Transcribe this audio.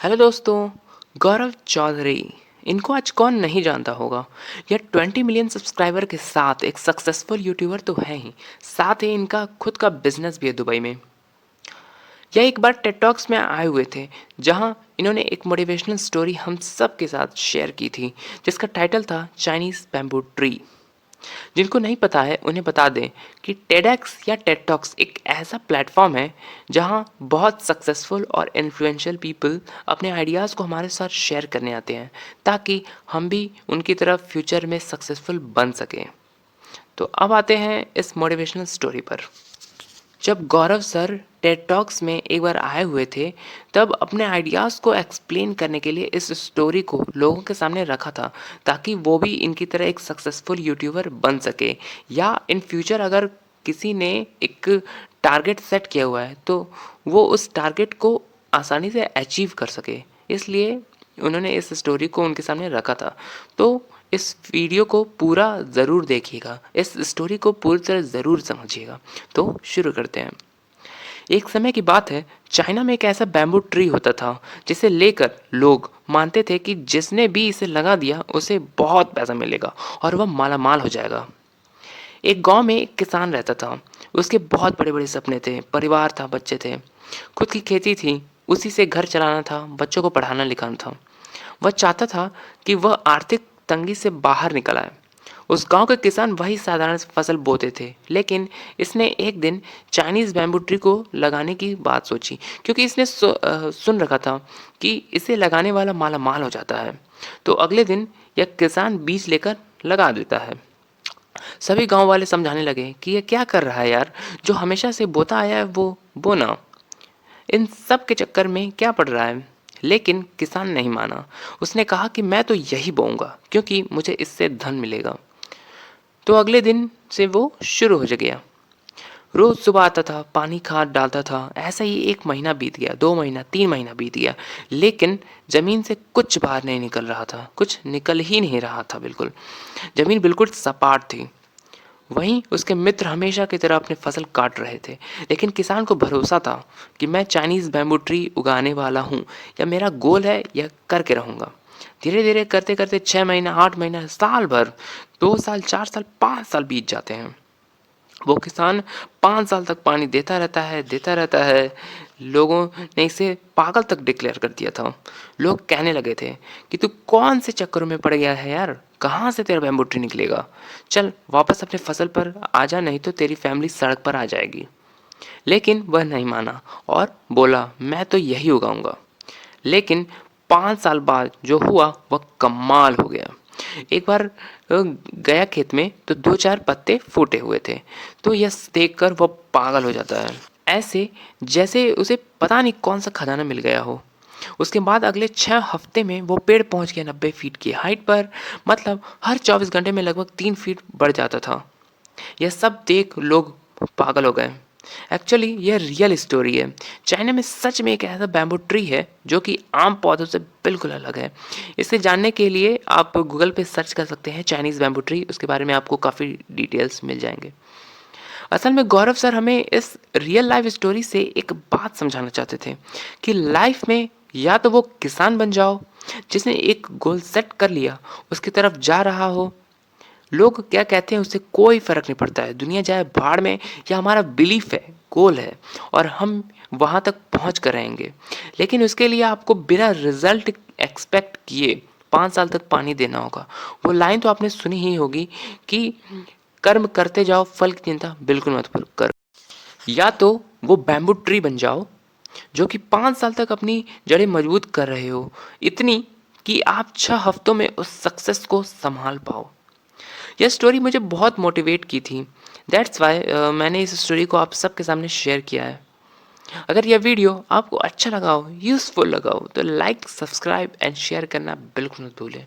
Hello दोस्तों। गौरव चौधरी, इनको आज कौन नहीं जानता होगा। यह 20 मिलियन सब्सक्राइबर के साथ एक सक्सेसफुल यूट्यूबर तो है ही, साथ ही इनका खुद का बिजनेस भी है दुबई में। यह एक बार टेड टॉक्स में आए हुए थे, जहां इन्होंने एक मोटिवेशनल स्टोरी हम सब के साथ शेयर की थी, जिसका टाइटल था चाइनीज बैम्बू ट्री। जिनको नहीं पता है उन्हें बता दें कि टेडएक्स या टेड टॉक्स एक ऐसा प्लेटफॉर्म है जहां बहुत सक्सेसफुल और इन्फ्लुएंशियल पीपल अपने आइडियाज़ को हमारे साथ शेयर करने आते हैं, ताकि हम भी उनकी तरह फ्यूचर में सक्सेसफुल बन सकें। तो अब आते हैं इस मोटिवेशनल स्टोरी पर। जब गौरव सर टेड टॉक्स में एक बार आए हुए थे, तब अपने आइडियाज़ को एक्सप्लेन करने के लिए इस स्टोरी को लोगों के सामने रखा था, ताकि वो भी इनकी तरह एक सक्सेसफुल यूट्यूबर बन सके, या इन फ्यूचर अगर किसी ने एक टारगेट सेट किया हुआ है तो वो उस टारगेट को आसानी से अचीव कर सके। इसलिए उन्होंने इस स्टोरी को उनके सामने रखा था। तो इस वीडियो को पूरा ज़रूर देखिएगा, इस स्टोरी को पूरी तरह ज़रूर समझिएगा। तो शुरू करते हैं। एक समय की बात है, चाइना में एक ऐसा बैम्बू ट्री होता था जिसे लेकर लोग मानते थे कि जिसने भी इसे लगा दिया उसे बहुत पैसा मिलेगा और वह मालामाल हो जाएगा। एक गांव में एक किसान रहता था। उसके बहुत बड़े बड़े सपने थे, परिवार था, बच्चे थे, खुद की खेती थी, उसी से घर चलाना था, बच्चों को पढ़ाना लिखाना था। वह चाहता था कि वह आर्थिक तंगी से बाहर निकल आए। उस गांव के किसान वही साधारण फसल बोते थे, लेकिन इसने एक दिन चाइनीज बैम्बू ट्री को लगाने की बात सोची, क्योंकि इसने सुन रखा था कि इसे लगाने वाला माला माल हो जाता है। तो अगले दिन यह किसान बीज लेकर लगा देता है। सभी गांव वाले समझाने लगे कि यह क्या कर रहा है यार, जो हमेशा से बोता आया है वो बोना, इन सब के चक्कर में क्या पड़ रहा है। लेकिन किसान नहीं माना। उसने कहा कि मैं तो यही बोऊंगा, क्योंकि मुझे इससे धन मिलेगा। तो अगले दिन से वो शुरू हो गया। रोज सुबह आता था, पानी खाद डालता था। ऐसा ही 1 महीना बीत गया, 2 महीना, 3 महीना बीत गया, लेकिन जमीन से कुछ बाहर नहीं निकल रहा था, कुछ निकल ही नहीं रहा था। बिल्कुल जमीन बिल्कुल सपाट थी। वहीं उसके मित्र हमेशा की तरह अपनी फसल काट रहे थे, लेकिन किसान को भरोसा था कि मैं चाइनीज बैम्बू ट्री उगाने वाला हूँ, या मेरा गोल है, यह करके रहूंगा। धीरे धीरे करते करते 6 महीना, 8 महीना, साल भर, 2 साल, 4 साल, 5 साल बीत जाते हैं। वो किसान 5 साल तक पानी देता रहता है, देता रहता है। लोगों ने इसे पागल तक डिक्लेयर कर दिया था। लोग कहने लगे थे कि तू कौन से चक्करों में पड़ गया है यार, कहाँ से तेरा बैम्बू ट्री निकलेगा, चल वापस अपने फसल पर आ जा, नहीं तो तेरी फैमिली सड़क पर आ जाएगी। लेकिन वह नहीं माना और बोला मैं तो यही उगाऊंगा। लेकिन 5 साल बाद जो हुआ वह कमाल हो गया। एक बार गया खेत में तो 2-4 पत्ते फूटे हुए थे। तो यह देखकर वह पागल हो जाता है, ऐसे जैसे उसे पता नहीं कौन सा खजाना मिल गया हो। उसके बाद अगले 6 हफ्ते में वो पेड़ पहुंच गया 90 फीट की हाइट पर। मतलब हर 24 घंटे में लगभग 3 फीट बढ़ जाता था। यह सब देख लोग पागल हो गए। एक्चुअली यह रियल स्टोरी है। चाइना में सच में एक ऐसा बैम्बू ट्री है जो कि आम पौधों से बिल्कुल अलग है। इसे जानने के लिए आप गूगल पे सर्च कर सकते हैं चाइनीज़ बैम्बू ट्री, उसके बारे में आपको काफ़ी डिटेल्स मिल जाएंगे। असल में गौरव सर हमें इस रियल लाइफ स्टोरी से एक बात समझाना चाहते थे कि लाइफ में या तो वो किसान बन जाओ जिसने एक गोल सेट कर लिया, उसकी तरफ जा रहा हो। लोग क्या कहते हैं उससे कोई फर्क नहीं पड़ता है, दुनिया जाए भाड़ में, या हमारा बिलीफ है, गोल है, और हम वहां तक पहुंच कर रहेंगे। लेकिन उसके लिए आपको बिना रिजल्ट एक्सपेक्ट किए 5 साल तक पानी देना होगा। वो लाइन तो आपने सुनी ही होगी कि कर्म करते जाओ, फल की चिंता बिल्कुल मत करो। या तो वो बैम्बू ट्री बन जाओ जो कि 5 साल तक अपनी जड़ें मजबूत कर रहे हो, इतनी कि आप 6 हफ्तों में उस सक्सेस को संभाल पाओ। यह स्टोरी मुझे बहुत मोटिवेट की थी। दैट्स वाई मैंने इस स्टोरी को आप सबके सामने शेयर किया है। अगर यह वीडियो आपको अच्छा लगा हो, यूज़फुल लगा हो, तो लाइक, सब्सक्राइब एंड शेयर करना बिल्कुल मत भूलें।